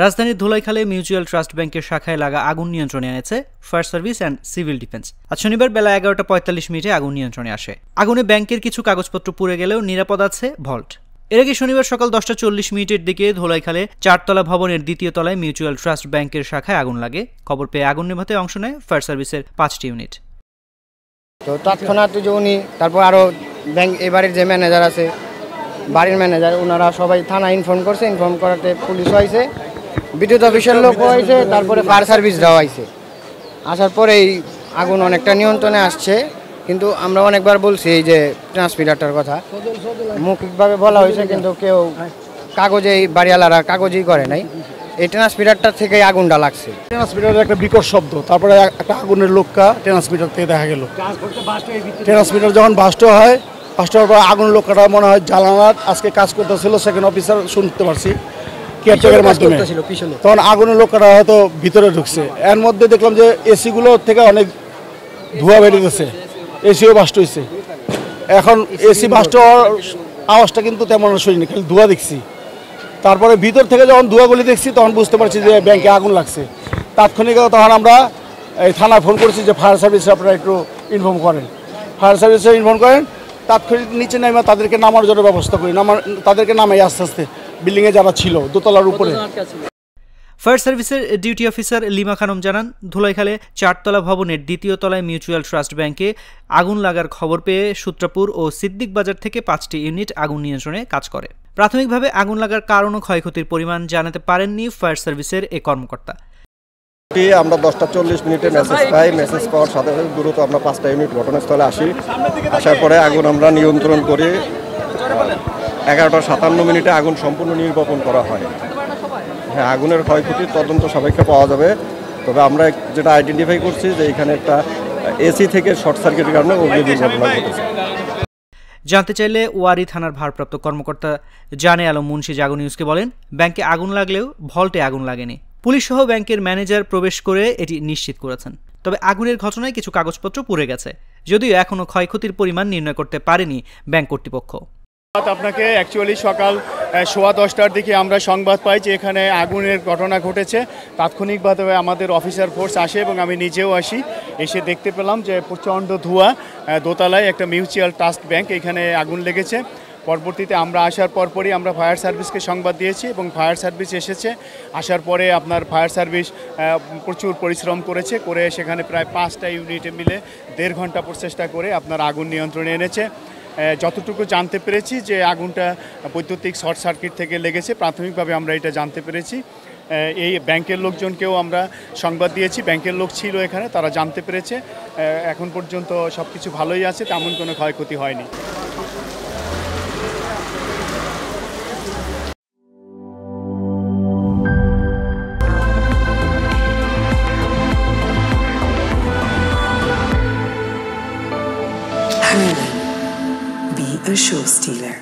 রাজধানীর ধুলাইখালে mutual trust ব্যাংকের শাখায় লাগা আগুন নিয়ন্ত্রণে এনেছে fire service and civil defence. আজ শনিবার বেলা 11:45 আগুন নিয়ন্ত্রণে আসে। আগুনে ব্যাংকের কিছু কাগজপত্র পুড়ে গেলেও নিরাপদ আছে ভল্ট। এর আগে শনিবার সকাল 10:40 দিকে ধুলাইখালে 4তলা ভবনের 2য় তলায় মিউচুয়াল ট্রাস্ট ব্যাংকের শাখায় আগুন লাগে। খবর পেয়ে আগুন নেভাতে অংশ নেয় ফায়ার সার্ভিসের 5টি ইউনিট। তো তৎক্ষণাৎ যে উনি তারপর আরও ব্যাংক এবারের যে ম্যানেজার আছে, বাড়ির ম্যানেজার, ওনারা সবাই থানা ইনফর্ম করছে। ইনফর্ম করাতে পুলিশ হয়েছে, বিদ্যুৎ অফিসের লোক হয়েছে, তারপরে ফায়ার সার্ভিস দেওয়া হয়েছে। আসার পরে এই আগুন অনেকটা নিয়ন্ত্রণে আসছে। কিন্তু আমরা অনেকবার বলছি এই যে ট্রান্সমিটারটার কথা, মৌখিকভাবে বলা হয়েছে, কিন্তু কেউ কাগজে, বাড়িওয়ালারা কাগজেই করে নাই। এই ট্রান্সমিটারটা থেকে আগুনটা লাগছে। ট্রান্সমিটারের একটা বিকট শব্দ, তারপরে একটা আগুনের লোকটা ট্রান্সমিটার থেকে দেখা গেল। ট্রান্সমিটার যখন বাস্ট হয়, বাস্ট হওয়ার পর আগুনের লোকটা মনে হয় জানালার আজকে কাজ করতেছিল, সেকেন্ড অফিসার শুনতে পারছি কেয়ারটেকারের মাধ্যমে। তখন আগুনের লোকটা হয়তো ভিতরে ঢুকছে। এর মধ্যে দেখলাম যে এসিগুলো থেকে অনেক ধোঁয়া বেরিয়েছে, এসিও বাস্ট হয়েছে। এখন এসি বাস্ট হওয়ার আওয়াজটা কিন্তু তেমন শুনিনি, খালি ধোঁয়া দেখছি। তারপরে ভিতর থেকে যখন ধোঁয়াগুলি দেখছি তখন বুঝতে পারছি যে ব্যাংকে আগুন লাগছে। তাৎক্ষণিক তখন আমরা এই থানায় ফোন করছি যে ফায়ার সার্ভিসে আপনারা একটু ইনফর্ম করেন। ফায়ার সার্ভিসে ইনফর্ম করেন, তাৎক্ষণিক নিচে নেমে তাদেরকে নামার জন্য ব্যবস্থা করি। তাদেরকে নামাই আস্তে আস্তে বিল্ডিংয়ে যারা ছিল দোতলার উপরে। ফায়ার সার্ভিসের ডিউটি অফিসার লিমা খানম জানান, ধুলাইখালে 4তলা ভবনের 2য় তলায় মিউচুয়াল ট্রাস্ট ব্যাংকে আগুন লাগার খবর পেয়ে সূত্রাপুর ও সিদ্দিক বাজার থেকে 5টি ইউনিট আগুন নিয়ন্ত্রণে কাজ করে। প্রাথমিকভাবে আগুন লাগার কারণ ও ক্ষয়ক্ষতির পরিমাণ জানাতে পারেননি ফায়ার সার্ভিসের এই কর্মকর্তা। আমরা 10:40 মেসেজ পাই। মেসেজ পাওয়ার সাথে সাথে দ্রুত আমরা 5টা ইউনিট ঘটনাস্থলে আসি। আসার পরে আগুন আমরা নিয়ন্ত্রণ করি। 11:57 আগুন সম্পূর্ণ নির্বাপন করা হয়। হ্যাঁ, আগুনের ক্ষয়ক্ষতির তদন্ত সাপেক্ষে পাওয়া যাবে। তবে আমরা যেটা আইডেন্টিফাই করছি যে এখানে একটা এসি থেকে শর্ট সার্কিটের কারণে অগ্নি দুর্ঘটনা ঘটেছে। জানতে চাইলে ওয়ারী থানার ভারপ্রাপ্ত কর্মকর্তা জানে আলম মুন্সি জাগো নিউজকে বলেন, ব্যাংকে আগুন লাগলেও ভল্টে আগুন লাগেনি। পুলিশ সহ ব্যাংকের ম্যানেজার প্রবেশ করে এটি নিশ্চিত করেছেন। তবে আগুনের ঘটনায় কিছু কাগজপত্র পুড়ে গেছে, যদিও এখনও ক্ষয়ক্ষতির পরিমাণ নির্ণয় করতে পারেনি ব্যাংক কর্তৃপক্ষ। আপনাকে অ্যাকচুয়ালি সকাল 10:15 দিকে আমরা সংবাদ পাই যে এখানে আগুনের ঘটনা ঘটেছে। তাৎক্ষণিকভাবে আমাদের অফিসার ফোর্স আসে এবং আমি নিজেও আসি। এসে দেখতে পেলাম যে প্রচণ্ড ধোঁয়া, দোতলায় একটা মিউচুয়াল ট্রাস্ট ব্যাংক, এখানে আগুন লেগেছে। পরবর্তীতে আমরা আসার পরপরই আমরা ফায়ার সার্ভিসকে সংবাদ দিয়েছি এবং ফায়ার সার্ভিস এসেছে। আসার পরে আপনার ফায়ার সার্ভিস প্রচুর পরিশ্রম করেছে, করে সেখানে প্রায় 5টা ইউনিটে মিলে 1.5 ঘন্টা প্রচেষ্টা করে আপনার আগুন নিয়ন্ত্রণে এনেছে। যতটুকু জানতে পেরেছি যে আগুনটা বৈদ্যুতিক শর্ট সার্কিট থেকে লেগেছে, প্রাথমিকভাবে আমরা এটা জানতে পেরেছি। এই ব্যাংকের লোকজনকেও আমরা সংবাদ দিয়েছি, ব্যাংকের লোক ছিল এখানে, তারা জানতে পেরেছে। এখন পর্যন্ত সব কিছু ভালোই আছে, তেমন কোনো ক্ষয়ক্ষতি হয়নি। Be a show stealer.